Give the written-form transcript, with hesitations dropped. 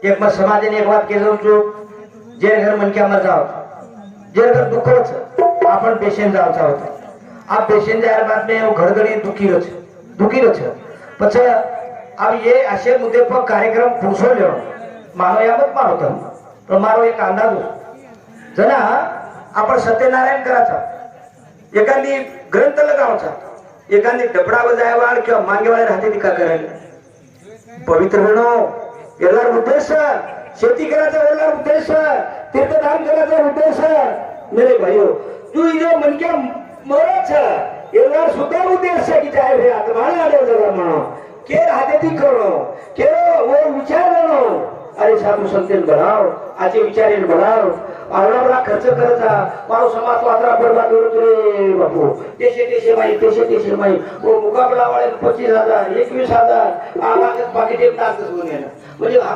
एक मग समाजाने एक वाद केलं चूक जे घर मनक्या मर जाओ जे घर दुःखच आपण पेशेंट जावचा होता आ पेशेंट जार बाद में वो घर घड़ी दुखी रच પછી अब ये असे मुद्दे पर कार्यक्रम पुरुषो लेव मानो या मत मानो तर पण मारो एक अंदाज जना आपण सत्यनारायण करायचा एखादी ग्रंथ लगावचा एखादी डबडा बजायवाळ किंवा मागेवाळे राहते ती का करायला पवित्र बनो ಎಲ್ಲರ उद्देश शेती करायचा ಎಲ್ಲರ उद्देश तीर्थदान करायचा उद्देश मेरे भाइयों तू ये मन के मरच ಎಲ್ಲರ सुद्धा उद्देश की जाय हे आत्माने आले जगा म्हणो के राहते ती करो के वो विचार लो अरे साधू संतेन बढ़ाओ आजे विचारेन बढ़ाओ आवडा खर्च करायचा मारो समाज वात्रा बरबाद होतो रे बापू देशे माई वो मुकाबला वाले 25,000 21,000 आगाच बाकी ते टाकत होणे म्हणजे